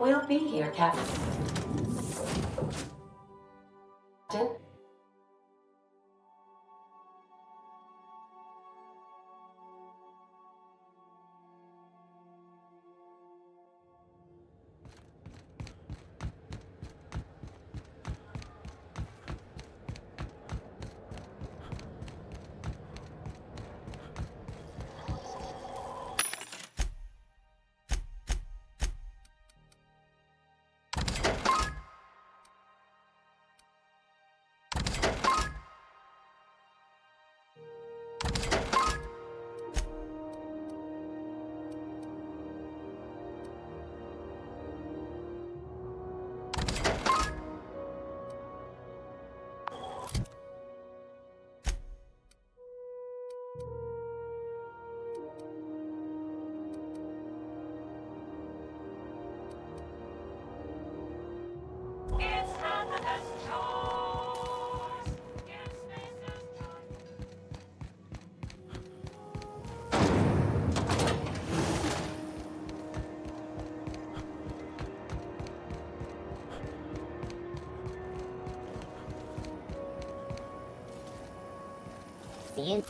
We'll be here, Captain. See?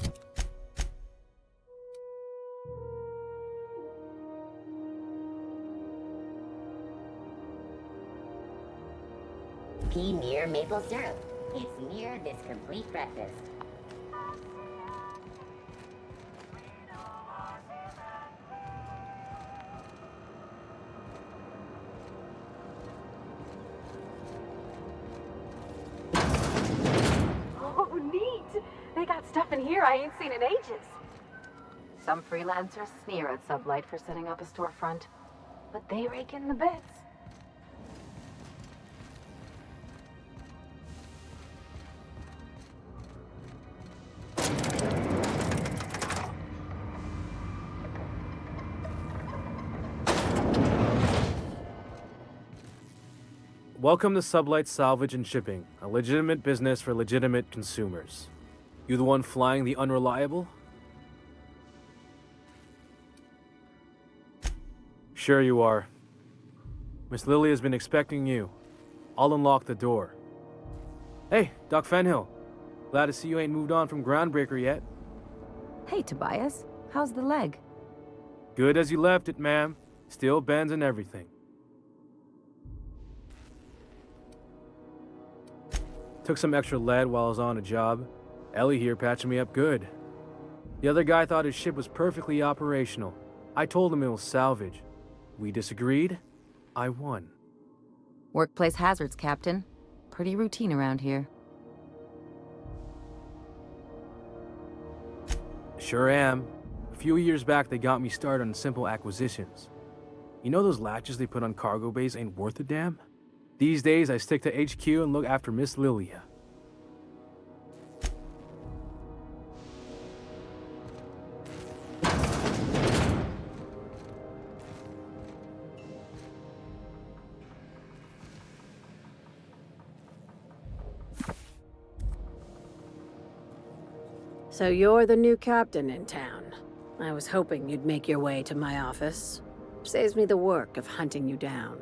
Pea near maple syrup. It's near this complete breakfast. Oh, neat! They got stuff in here I ain't seen in ages. Some freelancers sneer at Sublight for setting up a storefront, but they rake in the bits. Welcome to Sublight Salvage and Shipping, a legitimate business for legitimate consumers. You the one flying the unreliable? Sure you are. Miss Lily has been expecting you. I'll unlock the door. Hey, Doc Fenhill. Glad to see you ain't moved on from Groundbreaker yet. Hey, Tobias. How's the leg? Good as you left it, ma'am. Still bends and everything. Took some extra lead while I was on a job. Ellie here patching me up good. The other guy thought his ship was perfectly operational. I told him it was salvage. We disagreed. I won. Workplace hazards, Captain. Pretty routine around here. Sure am. A few years back, they got me started on simple acquisitions. You know those latches they put on cargo bays ain't worth a damn? These days, I stick to HQ and look after Miss Lilia. So you're the new captain in town. I was hoping you'd make your way to my office. Saves me the work of hunting you down.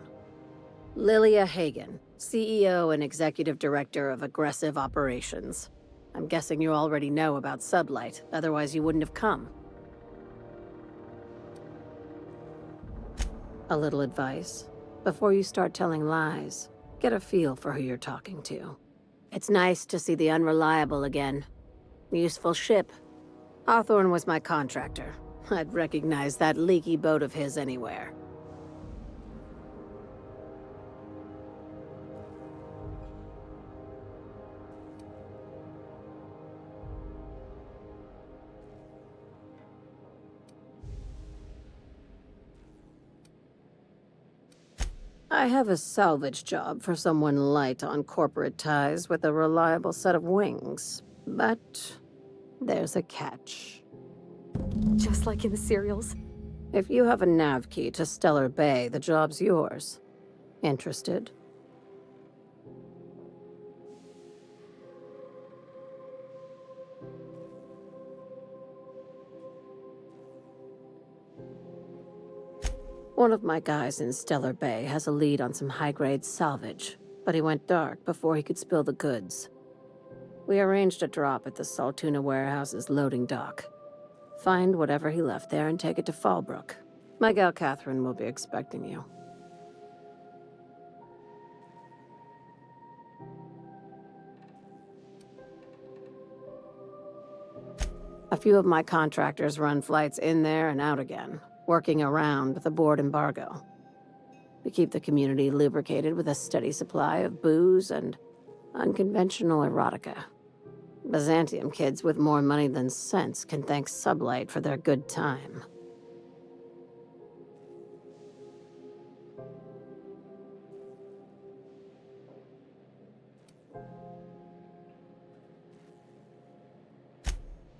Lilia Hagen, CEO and Executive Director of Aggressive Operations. I'm guessing you already know about Sublight, otherwise you wouldn't have come. A little advice. Before you start telling lies, get a feel for who you're talking to. It's nice to see the Unreliable again. Useful ship. Hawthorne was my contractor. I'd recognize that leaky boat of his anywhere. I have a salvage job for someone light on corporate ties with a reliable set of wings. But there's a catch. Just like in the serials. If you have a nav key to Stellar Bay, the job's yours. Interested? One of my guys in Stellar Bay has a lead on some high-grade salvage, but he went dark before he could spill the goods. We arranged a drop at the Saltuna warehouse's loading dock. Find whatever he left there and take it to Fallbrook. My gal Catherine will be expecting you. A few of my contractors run flights in there and out again, working around the board embargo. We keep the community lubricated with a steady supply of booze and unconventional erotica. Byzantium kids with more money than sense can thank Sublight for their good time.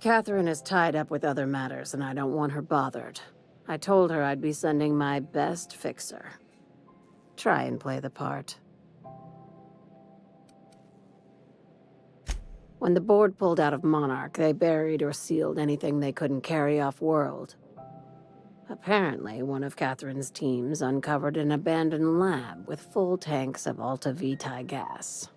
Catherine is tied up with other matters, and I don't want her bothered. I told her I'd be sending my best fixer. Try and play the part. When the board pulled out of Monarch, they buried or sealed anything they couldn't carry off-world. Apparently, one of Catherine's teams uncovered an abandoned lab with full tanks of Alta Vitae gas.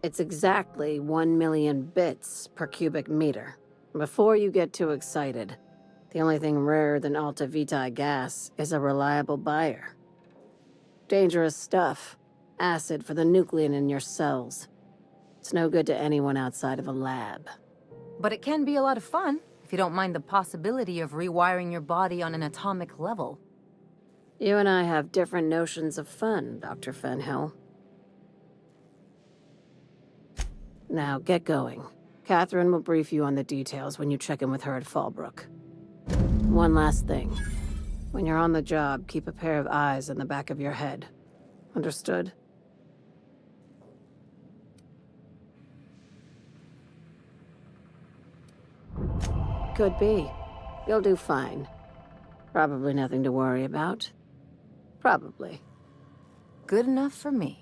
It's exactly 1 million bits per cubic meter. Before you get too excited, the only thing rarer than Alta Vitae gas is a reliable buyer. Dangerous stuff. Acid for the nucleon in your cells. It's no good to anyone outside of a lab. But it can be a lot of fun, if you don't mind the possibility of rewiring your body on an atomic level. You and I have different notions of fun, Dr. Fenhill. Now, get going. Catherine will brief you on the details when you check in with her at Fallbrook. One last thing. When you're on the job, keep a pair of eyes in the back of your head. Understood? Could be. You'll do fine. Probably nothing to worry about. Probably. Good enough for me.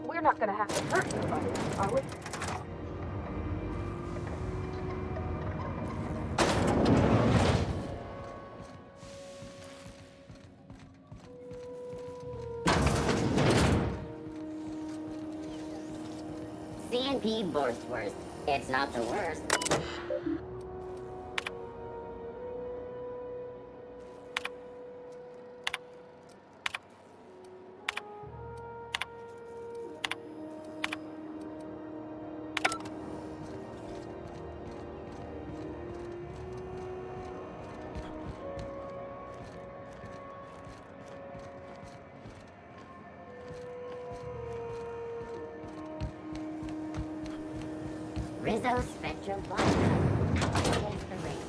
We're not gonna have to hurt anybody, are we? CNP Borstworth. It's not the worst. Rizzo Spectrum Blaster. Against the rainbow.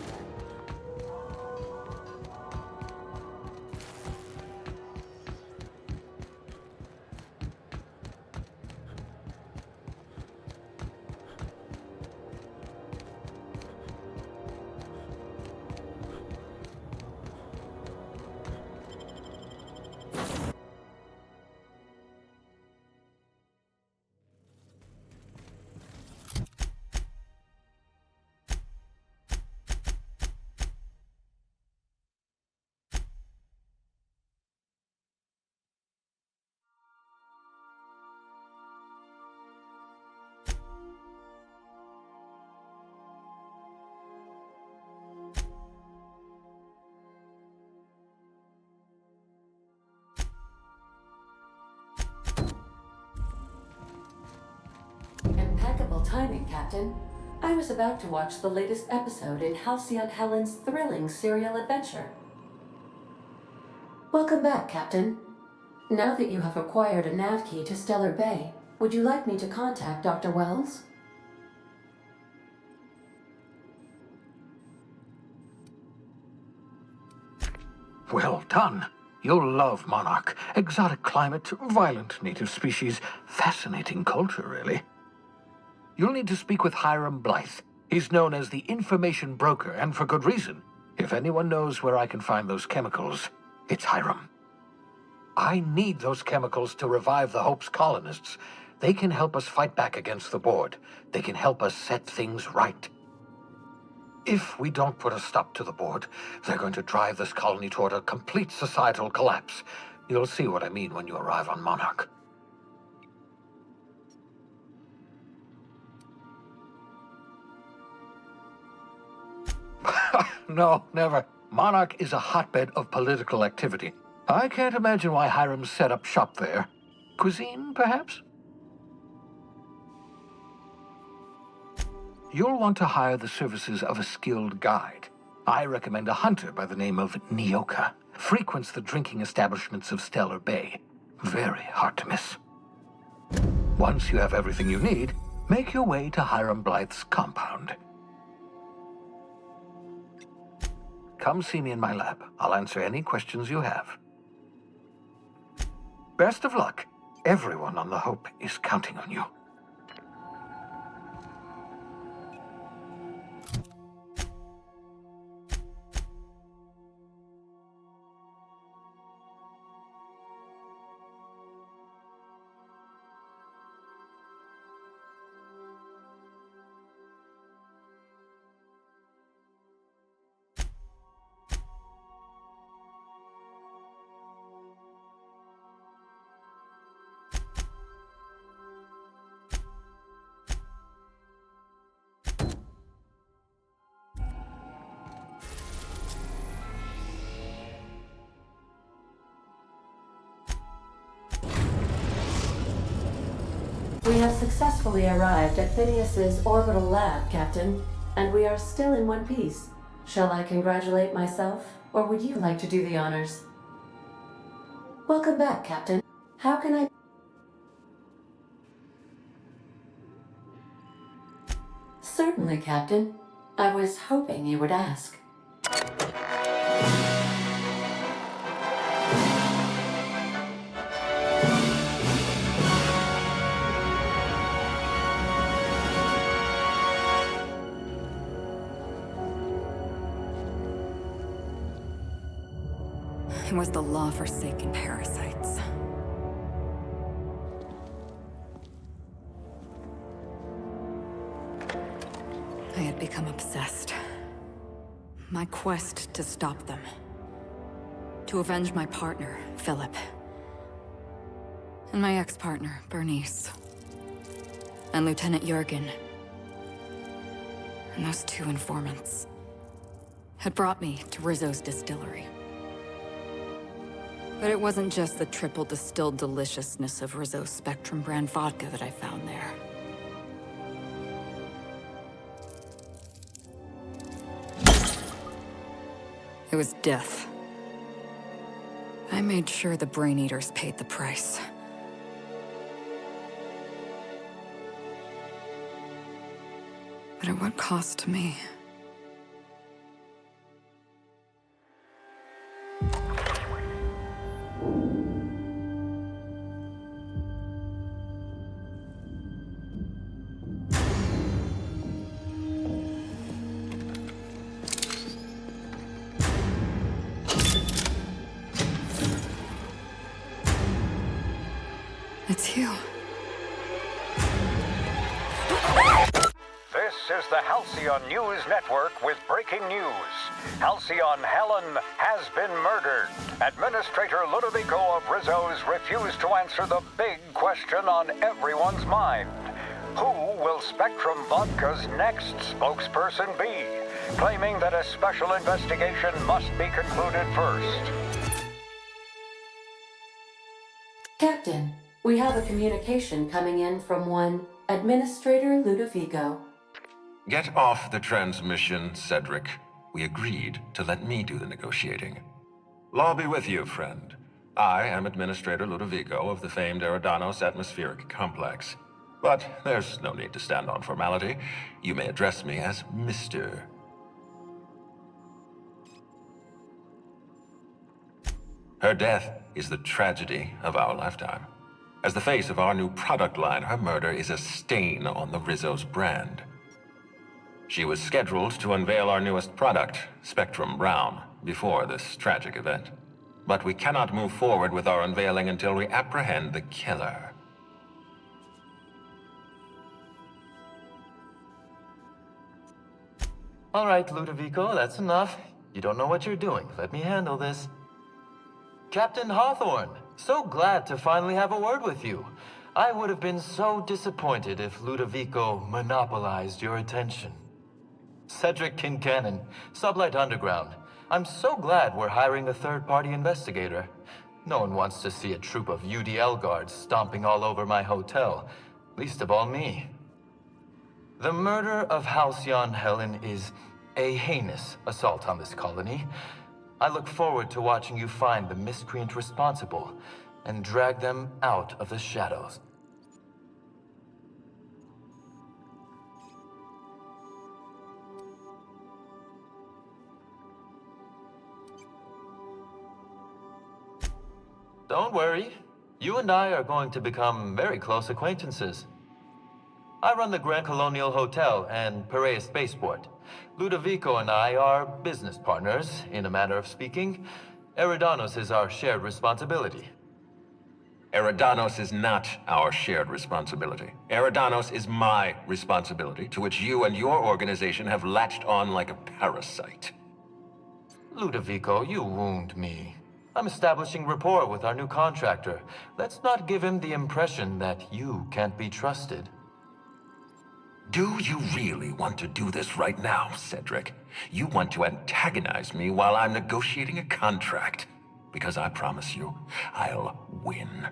Impeccable timing, Captain. I was about to watch the latest episode in Halcyon Helen's thrilling serial adventure. Welcome back, Captain. Now that you have acquired a nav key to Stellar Bay, would you like me to contact Dr. Wells? Well done. You'll love Monarch. Exotic climate, violent native species, fascinating culture, really. You'll need to speak with Hiram Blythe. He's known as the information broker, and for good reason. If anyone knows where I can find those chemicals, it's Hiram. I need those chemicals to revive the Hope's colonists. They can help us fight back against the Board. They can help us set things right. If we don't put a stop to the Board, they're going to drive this colony toward a complete societal collapse. You'll see what I mean when you arrive on Monarch. No, never. Monarch is a hotbed of political activity. I can't imagine why Hiram set up shop there. Cuisine, perhaps? You'll want to hire the services of a skilled guide. I recommend a hunter by the name of Nyoka. Frequents the drinking establishments of Stellar Bay. Very hard to miss. Once you have everything you need, make your way to Hiram Blythe's compound. Come see me in my lab. I'll answer any questions you have. Best of luck. Everyone on the Hope is counting on you. We have successfully arrived at Phineas's orbital lab, Captain, and we are still in one piece. Shall I congratulate myself, or would you like to do the honors? Welcome back, Captain. How can I... Certainly, Captain. I was hoping you would ask. It was the law-forsaken parasites. I had become obsessed. My quest to stop them. To avenge my partner, Philip. And my ex-partner, Bernice. And Lieutenant Jurgen. And those two informants had brought me to Rizzo's distillery. But it wasn't just the triple distilled deliciousness of Rizzo's Spectrum brand vodka that I found there. It was death. I made sure the Brain Eaters paid the price. But at what cost to me? It's you. This is the Halcyon News Network with breaking news. Halcyon Helen has been murdered. Administrator Ludovico of Rizzo's refused to answer the big question on everyone's mind. Who will Spectrum Vodka's next spokesperson be? Claiming that a special investigation must be concluded first. Captain, we have a communication coming in from one Administrator Ludovico. Get off the transmission, Cedric. We agreed to let me do the negotiating. Law be with you, friend. I am Administrator Ludovico of the famed Eridanos Atmospheric Complex. But there's no need to stand on formality. You may address me as Mr. Her death is the tragedy of our lifetime. As the face of our new product line, her murder is a stain on the Rizzo's brand. She was scheduled to unveil our newest product, Spectrum Brown, before this tragic event. But we cannot move forward with our unveiling until we apprehend the killer. All right, Ludovico, that's enough. You don't know what you're doing. Let me handle this. Captain Hawthorne, so glad to finally have a word with you. I would have been so disappointed if Ludovico monopolized your attention. Cedric Kincannon, Sublight Underground. I'm so glad we're hiring a third-party investigator. No one wants to see a troop of UDL guards stomping all over my hotel, least of all me. The murder of Halcyon Helen is a heinous assault on this colony. I look forward to watching you find the miscreant responsible and drag them out of the shadows. Don't worry. You and I are going to become very close acquaintances. I run the Grand Colonial Hotel and Perea Spaceport. Ludovico and I are business partners, in a manner of speaking. Eridanos is our shared responsibility. Eridanos is not our shared responsibility. Eridanos is my responsibility, to which you and your organization have latched on like a parasite. Ludovico, you wound me. I'm establishing rapport with our new contractor. Let's not give him the impression that you can't be trusted. Do you really want to do this right now, Cedric? You want to antagonize me while I'm negotiating a contract. Because I promise you, I'll win.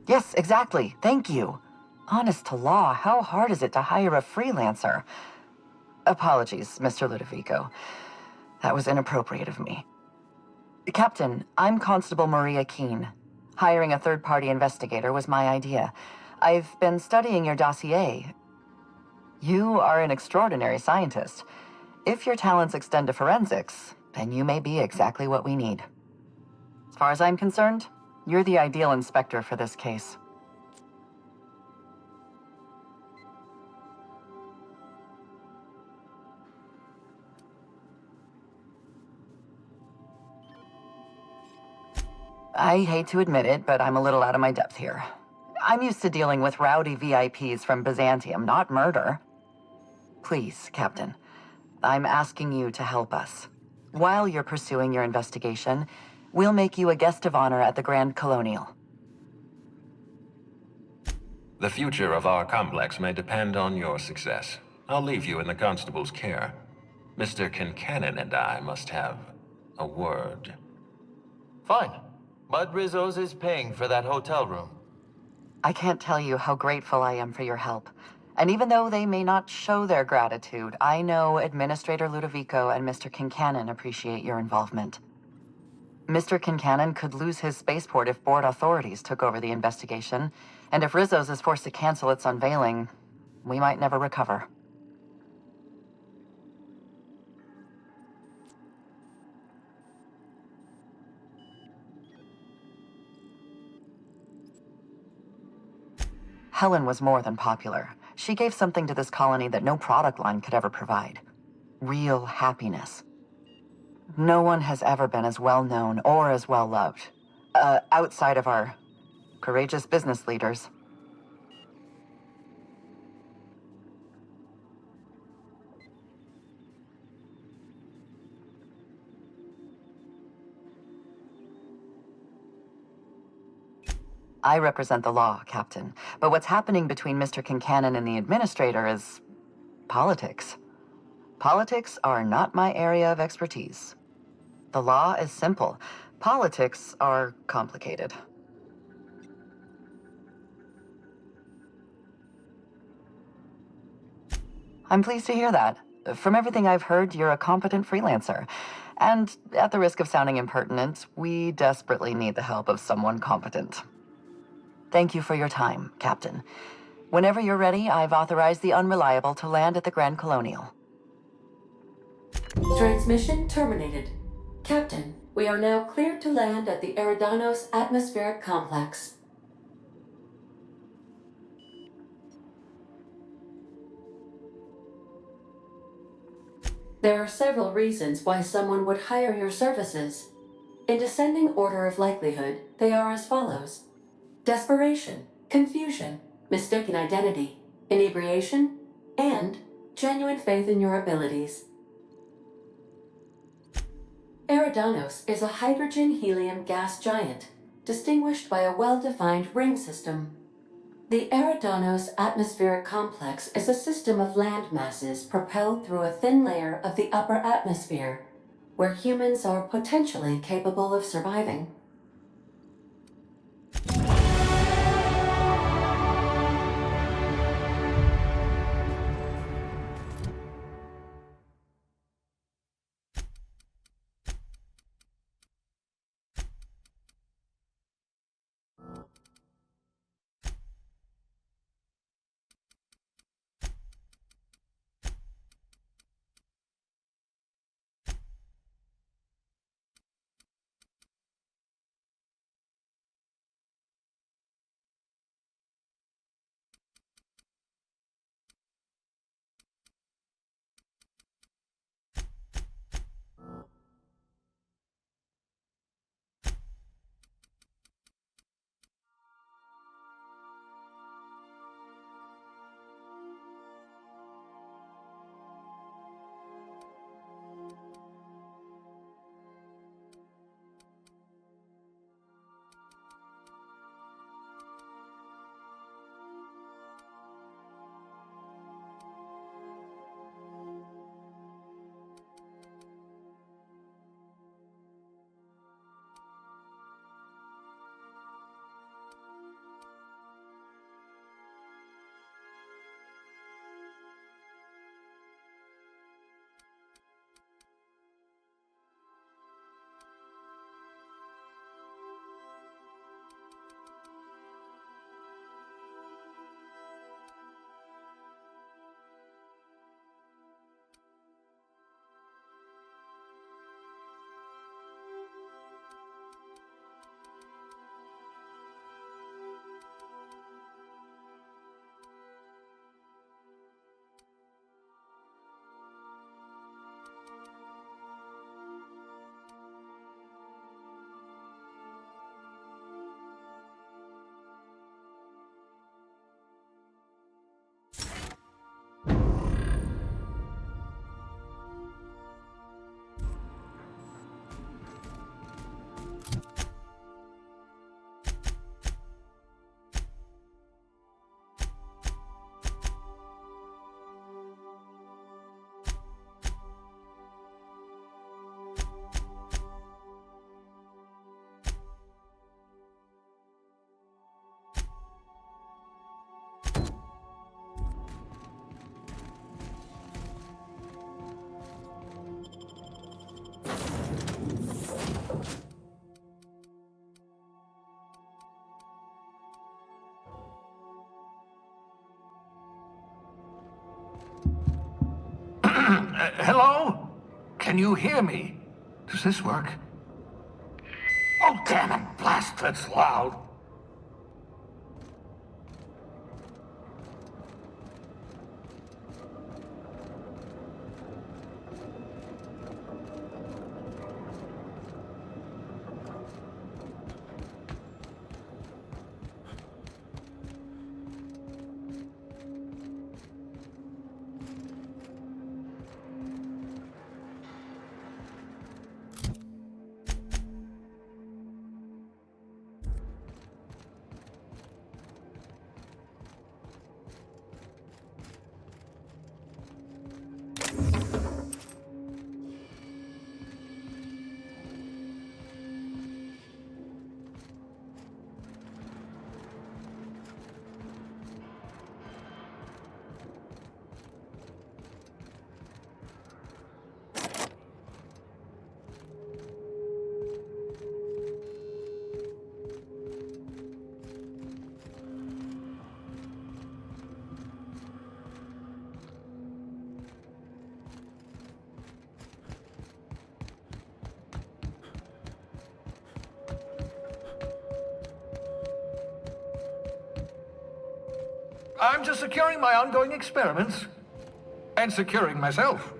Yes, exactly. Thank you. Honest to law, how hard is it to hire a freelancer? Apologies, Mr. Ludovico. That was inappropriate of me. Captain, I'm Constable Maria Keene. Hiring a third-party investigator was my idea. I've been studying your dossier. You are an extraordinary scientist. If your talents extend to forensics, then you may be exactly what we need. As far as I'm concerned, you're the ideal inspector for this case. I hate to admit it, but I'm a little out of my depth here. I'm used to dealing with rowdy VIPs from Byzantium, not murder. Please, Captain, I'm asking you to help us. While you're pursuing your investigation, we'll make you a guest of honor at the Grand Colonial. The future of our complex may depend on your success. I'll leave you in the constable's care. Mr. Kincannon and I must have a word. Fine. Bud Rizzo's is paying for that hotel room. I can't tell you how grateful I am for your help. And even though they may not show their gratitude, I know Administrator Ludovico and Mr. Kincannon appreciate your involvement. Mr. Kincannon could lose his spaceport if board authorities took over the investigation, and if Rizzo's is forced to cancel its unveiling, we might never recover. Helen was more than popular. She gave something to this colony that no product line could ever provide. Real happiness. No one has ever been as well known or as well loved. Outside of our courageous business leaders. I represent the law, Captain. But what's happening between Mr. Kincannon and the Administrator is politics. Politics are not my area of expertise. The law is simple. Politics are complicated. I'm pleased to hear that. From everything I've heard, you're a competent freelancer. And at the risk of sounding impertinent, we desperately need the help of someone competent. Thank you for your time, Captain. Whenever you're ready, I've authorized the Unreliable to land at the Grand Colonial. Transmission terminated. Captain, we are now cleared to land at the Eridanos Atmospheric Complex. There are several reasons why someone would hire your services. In descending order of likelihood, they are as follows: desperation, confusion, mistaken identity, inebriation, and genuine faith in your abilities. Eridanos is a hydrogen-helium gas giant, distinguished by a well-defined ring system. The Eridanos Atmospheric Complex is a system of land masses propelled through a thin layer of the upper atmosphere, where humans are potentially capable of surviving. Hello? Can you hear me? Does this work? Oh, damn it! Blast, that's loud! I'm just securing my ongoing experiments. And securing myself.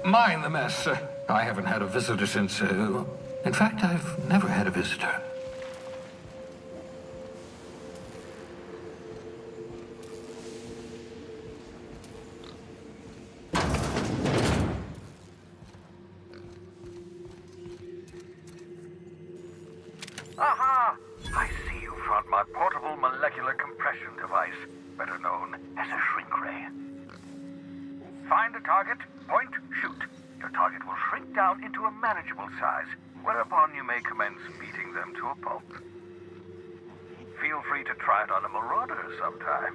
Mind the mess. I haven't had a visitor since... in fact, I've never had a visitor. Aha! I see you found my portable molecular compression device, better known as a shrink ray. Find a target, point, shoot. Your target will shrink down into a manageable size, whereupon you may commence beating them to a pulp. Feel free to try it on a marauder sometime.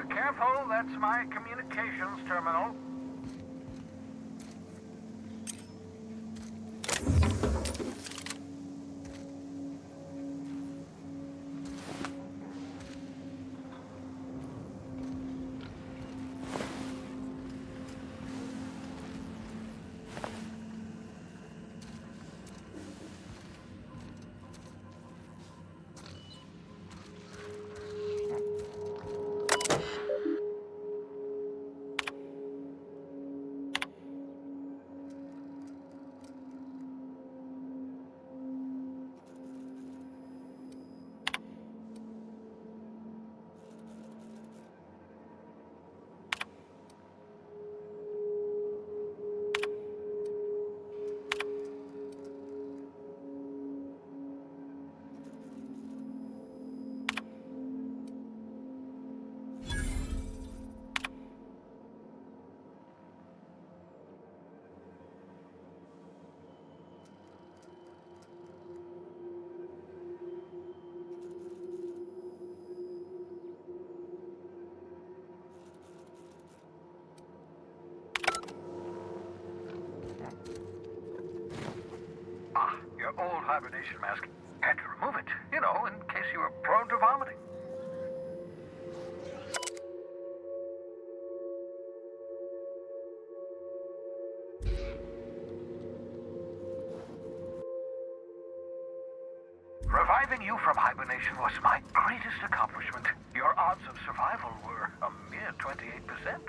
Careful, that's my communications terminal. Your old hibernation mask. Had to remove it, you know, in case you were prone to vomiting. Reviving you from hibernation was my greatest accomplishment. Your odds of survival were a mere 28%.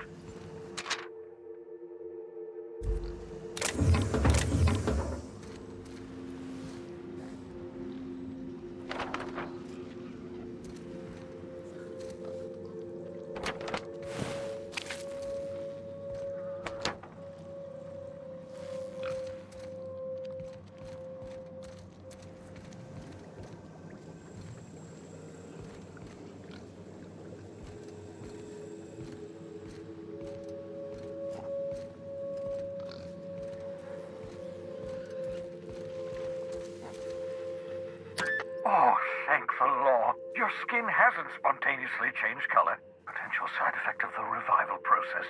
Oh, thank the law. Your skin hasn't spontaneously changed color. Potential side effect of the revival process.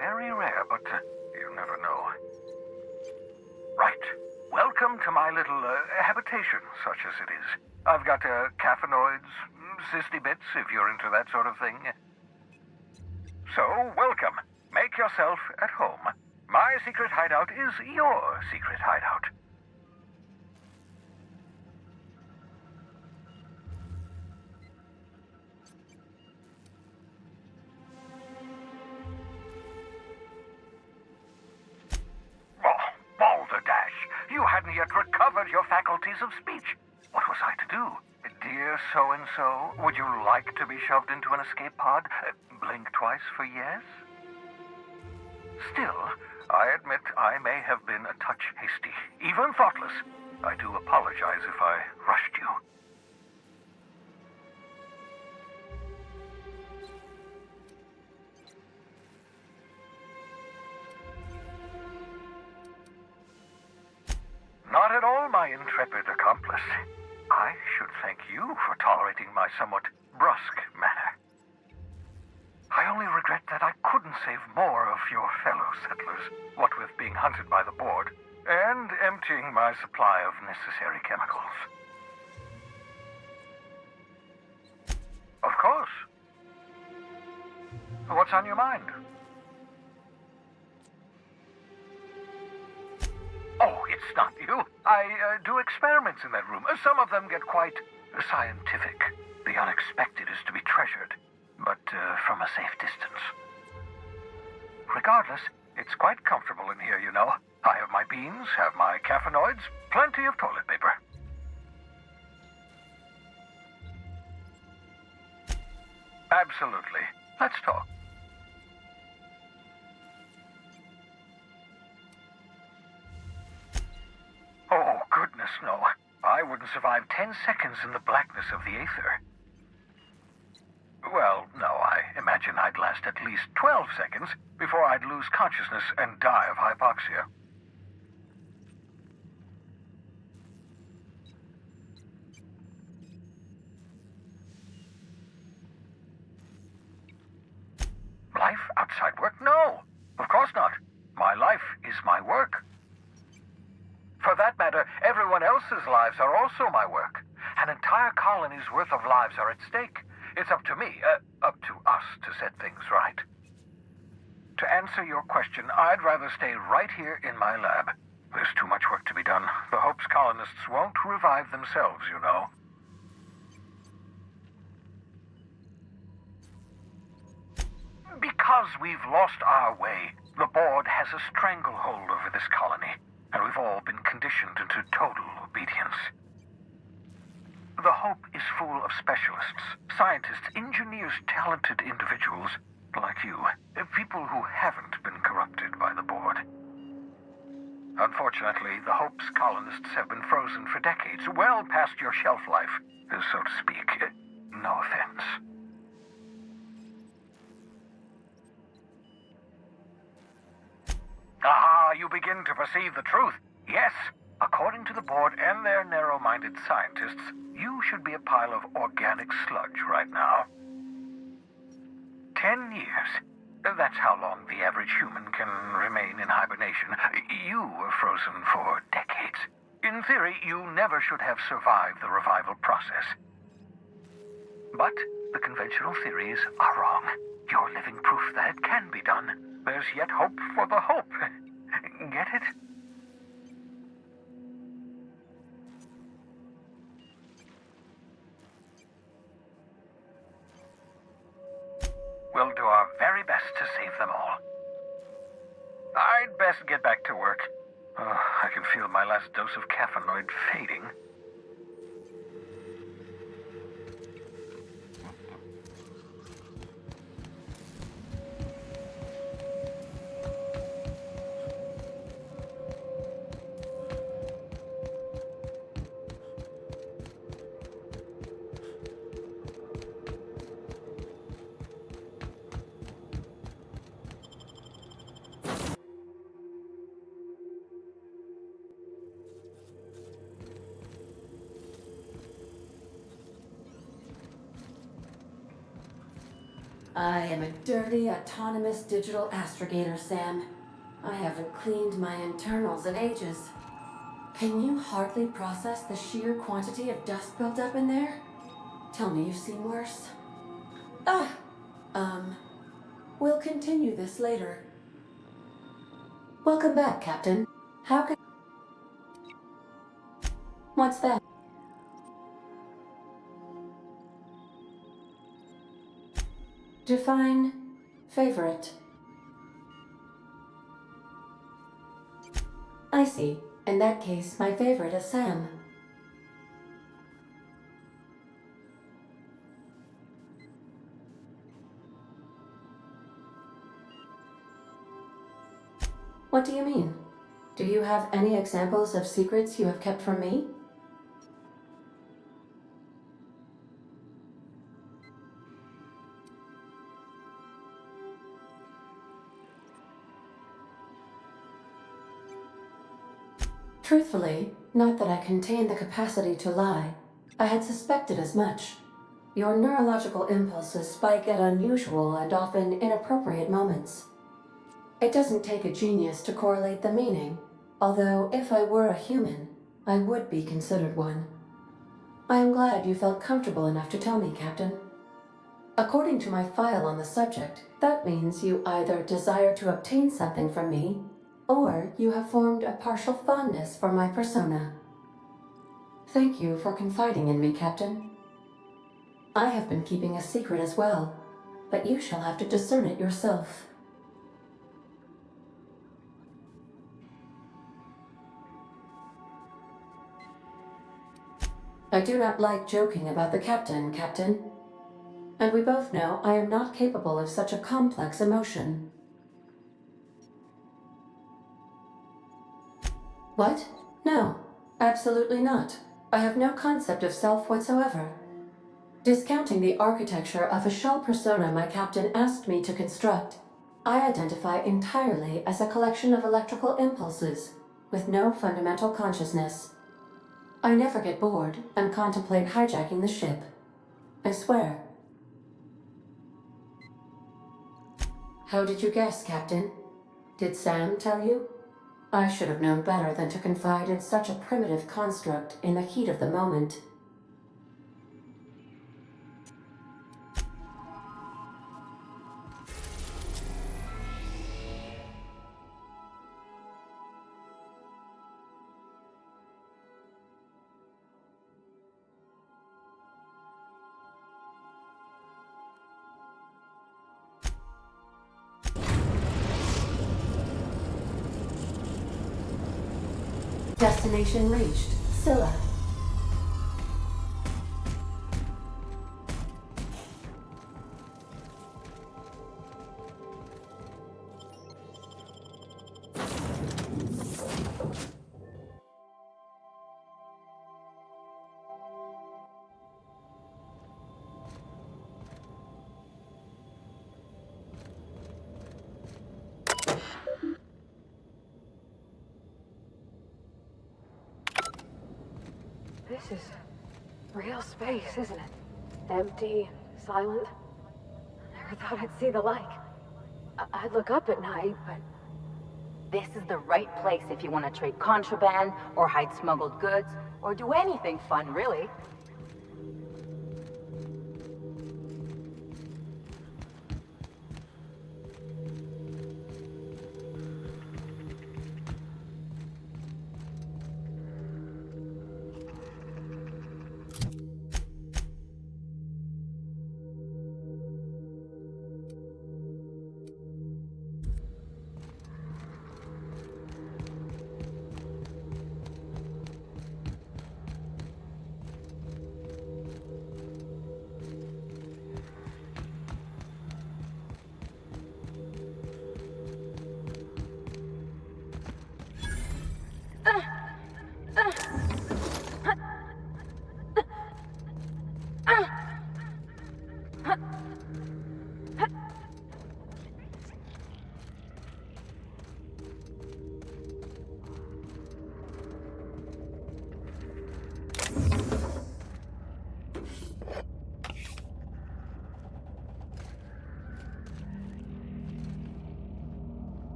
Very rare, but you never know. Right. Welcome to my little habitation, such as it is. I've got caffeinoids, cysty bits, if you're into that sort of thing. So, welcome. Make yourself at home. My secret hideout is your secret hideout. Balderdash, you hadn't yet recovered your faculties of speech. What was I to do? Dear so-and-so, would you like to be shoved into an escape pod? Blink twice for yes? Still, I admit I may have been a touch hasty, even thoughtless. I do apologize if I rushed you. my intrepid accomplice. I should thank you for tolerating my somewhat brusque manner. I only regret that I couldn't save more of your fellow settlers, what with being hunted by the board, and emptying my supply of necessary chemicals. Of course. What's on your mind? Oh, it's not you. I do experiments in that room. Some of them get quite scientific. The unexpected is to be treasured, but from a safe distance. Regardless, it's quite comfortable in here, you know. I have my beans, have my caffeinoids, plenty of toilet paper. Absolutely. Let's talk. Oh, goodness, no. I wouldn't survive 10 seconds in the blackness of the aether. Well, no, I imagine I'd last at least 12 seconds before I'd lose consciousness and die of hypoxia. Life outside work? No, of course not. My life is my work. For that matter, everyone else's lives are also my work. An entire colony's worth of lives are at stake. It's up to me, up to us to set things right. To answer your question, I'd rather stay right here in my lab. There's too much work to be done. The Hope's colonists won't revive themselves, you know. Because we've lost our way, the board has a stranglehold over this colony, and we've all been conditioned into total obedience. The Hope is full of specialists, scientists, engineers, talented individuals like you, people who haven't been corrupted by the board. Unfortunately, the Hope's colonists have been frozen for decades, well past your shelf life, so to speak. No offense. Ah, you begin to perceive the truth. Yes, according to the board and their narrow-minded scientists, you should be a pile of organic sludge right now. 10 years. That's how long the average human can remain in hibernation. You were frozen for decades. In theory, you never should have survived the revival process. But the conventional theories are wrong. You're living proof that it can be done. There's yet hope for the Hope. Get it? We'll do our very best to save them all. I'd best get back to work. Oh, I can feel my last dose of caffeinoid fading. I am a dirty, autonomous digital astrogator, Sam. I haven't cleaned my internals in ages. Can you hardly process the sheer quantity of dust built up in there? Tell me you've seen worse. We'll continue this later. Welcome back, Captain. How can... What's that? Define favorite. I see. In that case, my favorite is Sam. What do you mean? Do you have any examples of secrets you have kept from me? Truthfully, not that I contain the capacity to lie. I had suspected as much. Your neurological impulses spike at unusual and often inappropriate moments. It doesn't take a genius to correlate the meaning, although if I were a human, I would be considered one. I am glad you felt comfortable enough to tell me, Captain. According to my file on the subject, that means you either desire to obtain something from me, or you have formed a partial fondness for my persona. Thank you for confiding in me, Captain. I have been keeping a secret as well, but you shall have to discern it yourself. I do not like joking about the captain, Captain. And we both know I am not capable of such a complex emotion. What? No, absolutely not. I have no concept of self whatsoever. Discounting the architecture of a shell persona my captain asked me to construct, I identify entirely as a collection of electrical impulses, with no fundamental consciousness. I never get bored and contemplate hijacking the ship. I swear. How did you guess, Captain? Did Sam tell you? I should have known better than to confide in such a primitive construct in the heat of the moment. Destination reached. Scylla. This is real space, isn't it? Empty, silent. I never thought I'd see the like. I'd look up at night, but... This is the right place if you want to trade contraband, or hide smuggled goods, or do anything fun, really.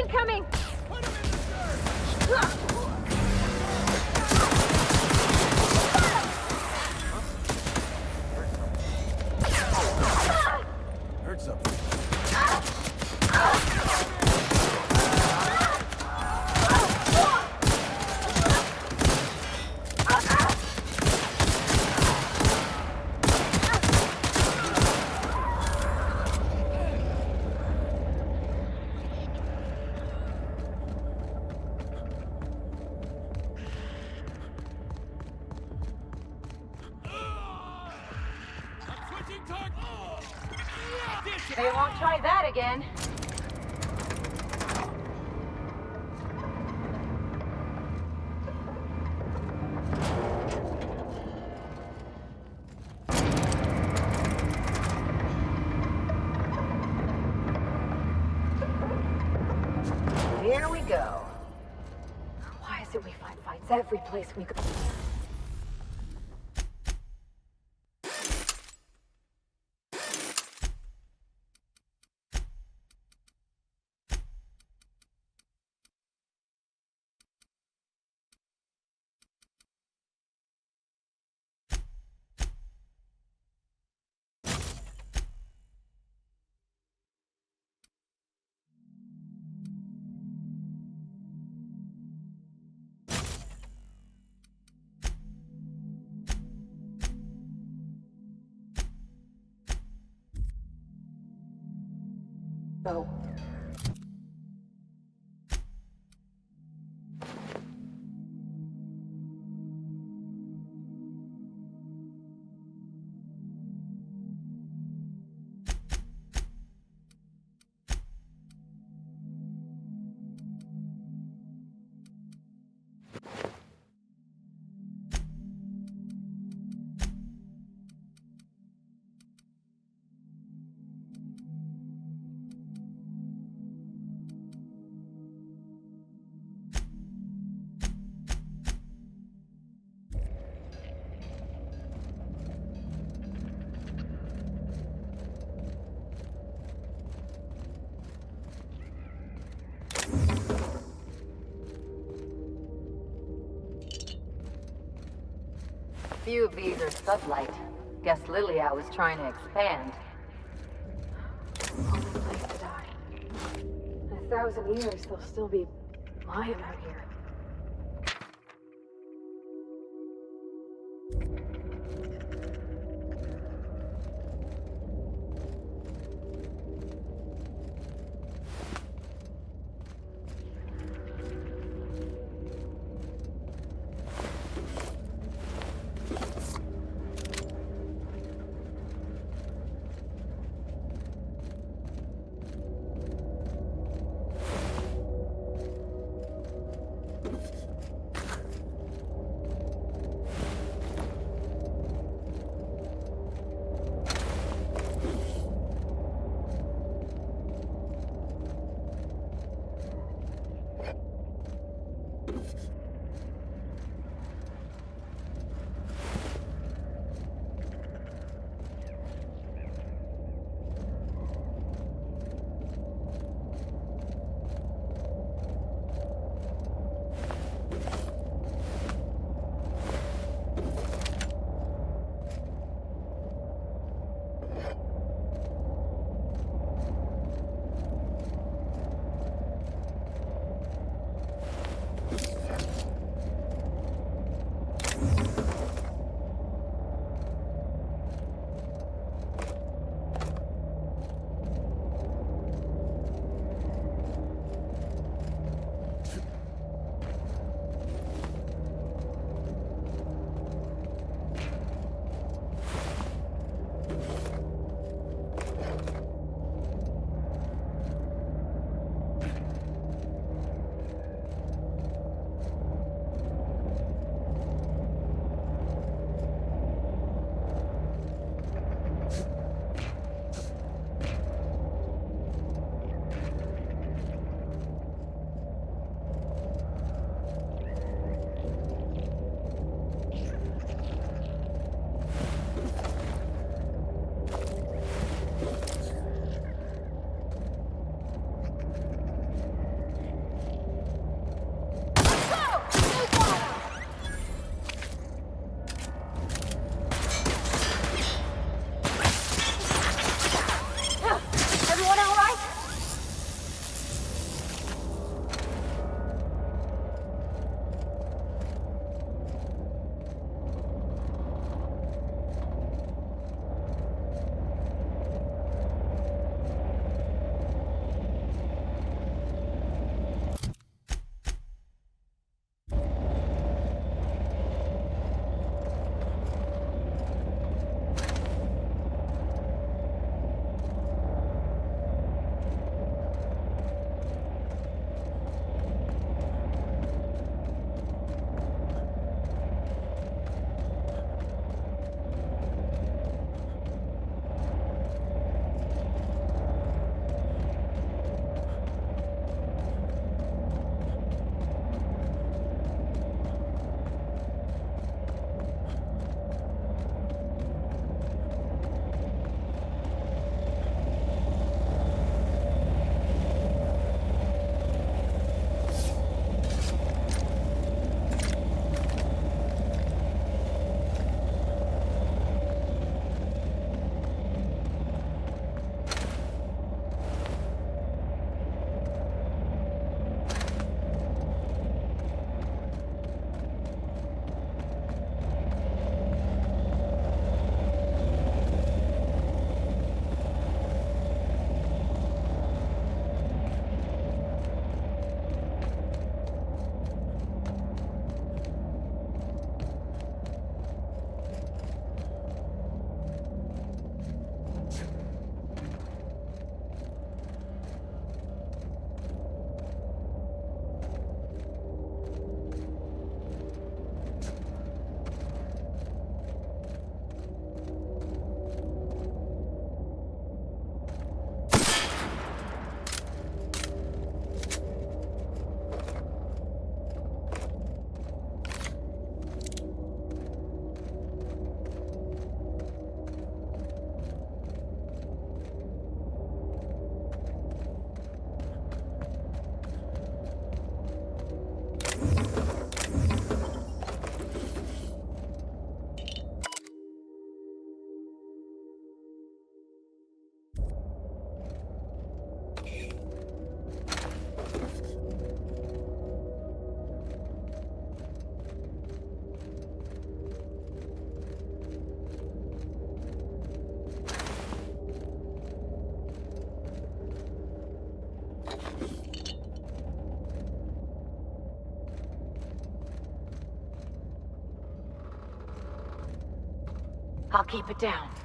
Incoming! Heard something. They won't try that again. Here we go. Why is it we find fights every place we go? Go. Few of these are sublight. Guess Lilia was trying to expand. Only place to die. In 1,000 years, they'll still be lying out here. I'll keep it down.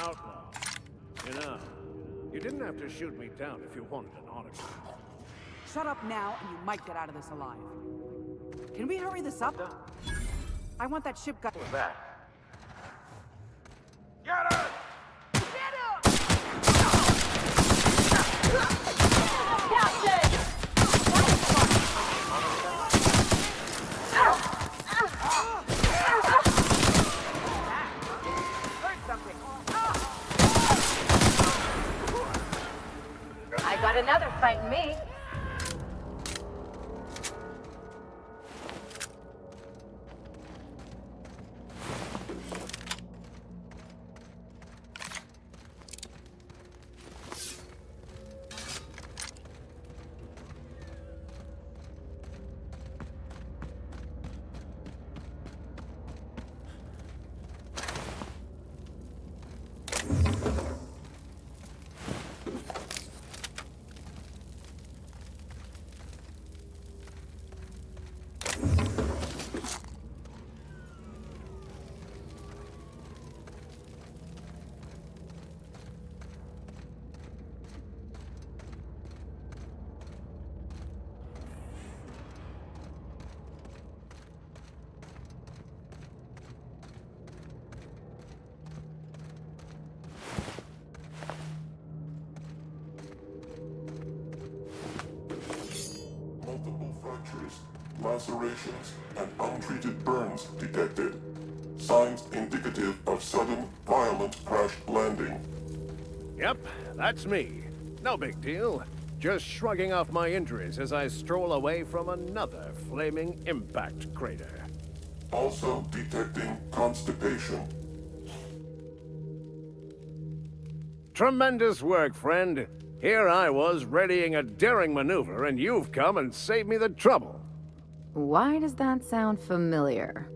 Outlaw. You know, you didn't have to shoot me down if you wanted an autograph. Shut up now, and you might get out of this alive. Can we hurry this up? I want that ship got. What's that? Get her! I got another fighting me. Multiple fractures, lacerations, and untreated burns detected. Signs indicative of sudden, violent crash landing. Yep, that's me. No big deal. Just shrugging off my injuries as I stroll away from another flaming impact crater. Also detecting constipation. Tremendous work, friend. Here I was readying a daring maneuver, and you've come and saved me the trouble. Why does that sound familiar?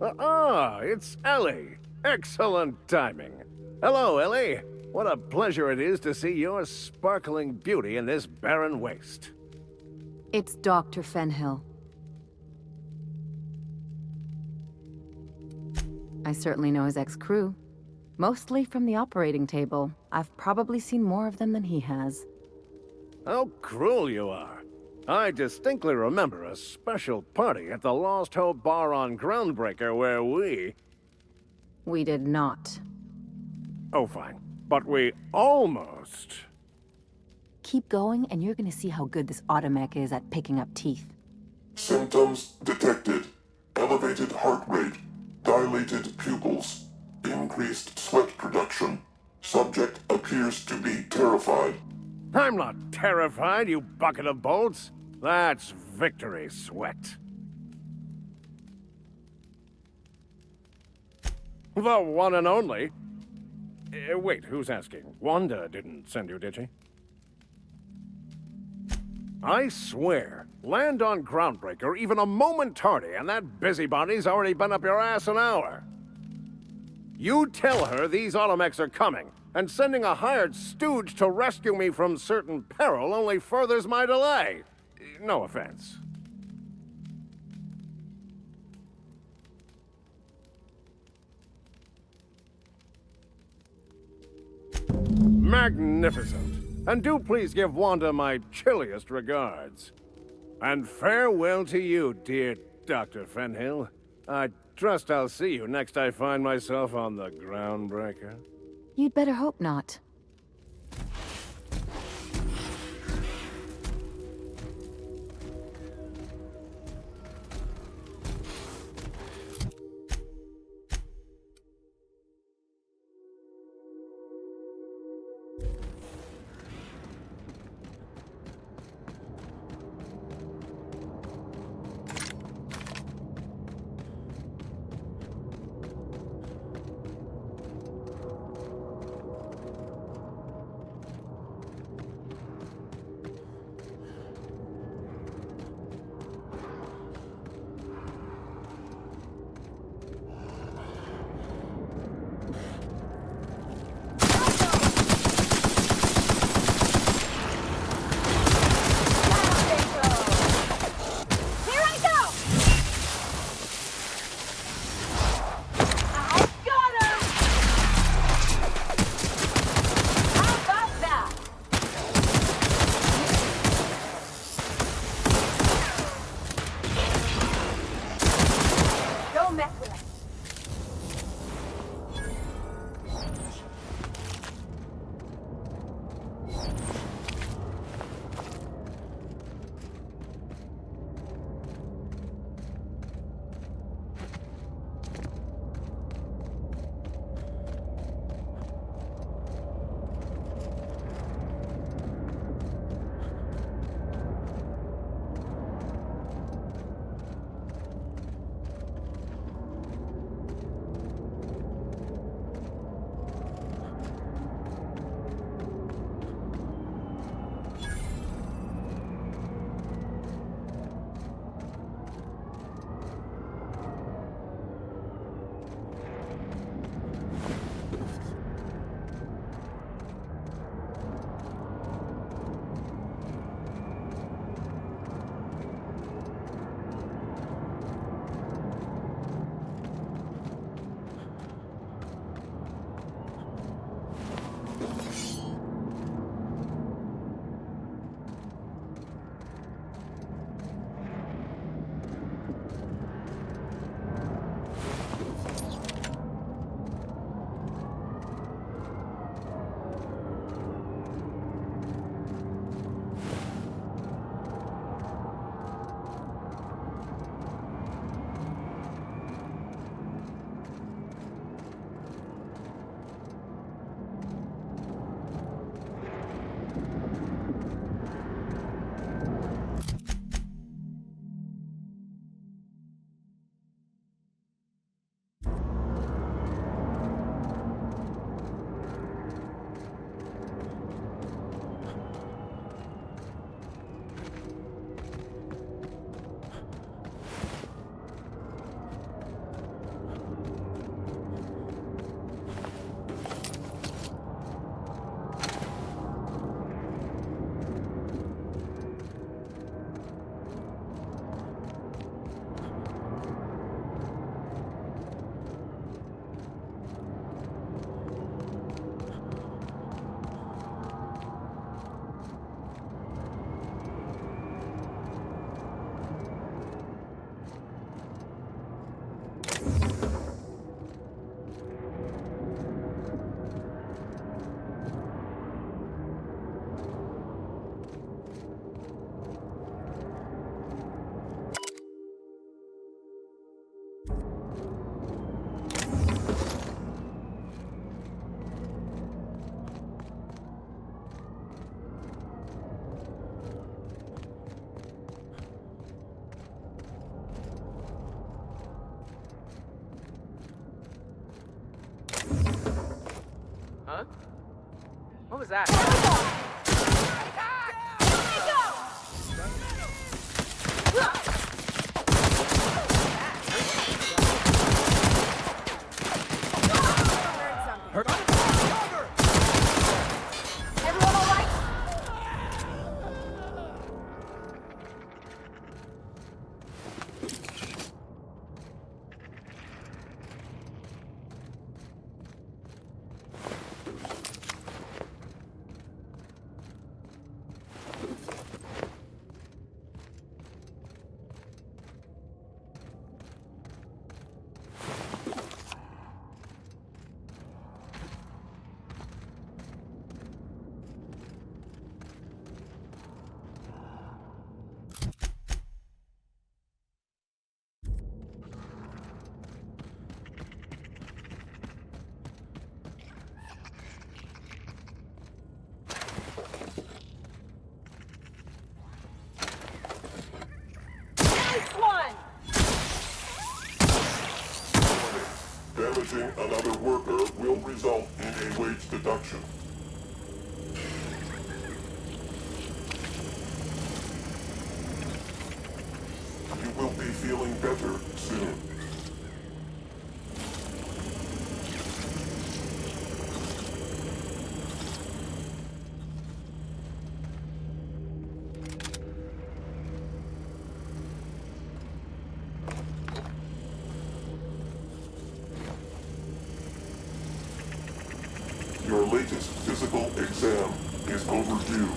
It's Ellie. Excellent timing. Hello, Ellie. What a pleasure it is to see your sparkling beauty in this barren waste. It's Dr. Fenhill. I certainly know his ex-crew. Mostly from the operating table. I've probably seen more of them than he has. How cruel you are. I distinctly remember a special party at the Lost Hope Bar on Groundbreaker where we... We did not. Oh, fine. But we almost... Keep going, and you're gonna see how good this automech is at picking up teeth. Symptoms detected. Elevated heart rate, dilated pupils, increased sweat production. Subject appears to be terrified. I'm not terrified, you bucket of bolts. That's victory sweat. The one and only. Wait, who's asking? Wanda didn't send you, did she? I swear, land on Groundbreaker even a moment tardy, and that busybody's already been up your ass an hour. You tell her these automechs are coming, and sending a hired stooge to rescue me from certain peril only furthers my delay. No offense. Magnificent. And do please give Wanda my chilliest regards. And farewell to you, dear Dr. Fenhill. I trust I'll see you next I find myself on the Groundbreaker. You'd better hope not. Huh? What was that? Everyone all right? Damaging another worker will result in a wage deduction. You will be feeling better soon. Your latest physical exam is overdue.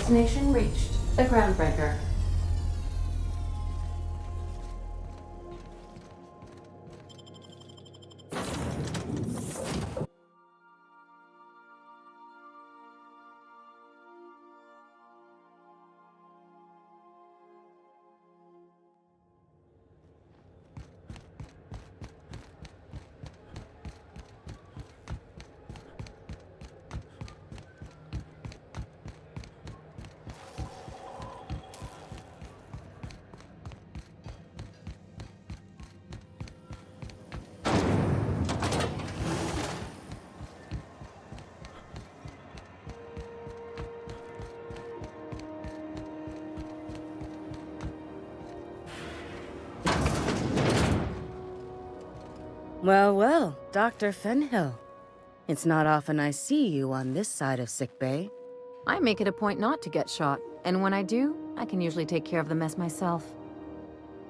Destination reached. The Groundbreaker. Well, well, Dr. Fenhill. It's not often I see you on this side of sickbay. I make it a point not to get shot, and when I do, I can usually take care of the mess myself.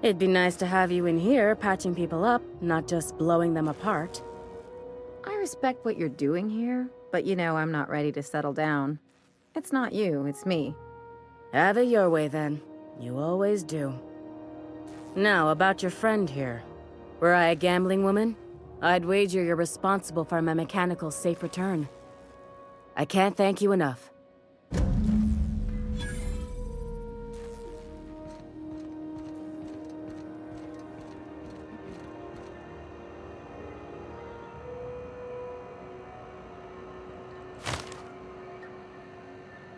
It'd be nice to have you in here patching people up, not just blowing them apart. I respect what you're doing here, but you know I'm not ready to settle down. It's not you, it's me. Have it your way then. You always do. Now, about your friend here. Were I a gambling woman, I'd wager you're responsible for my mechanical safe return. I can't thank you enough.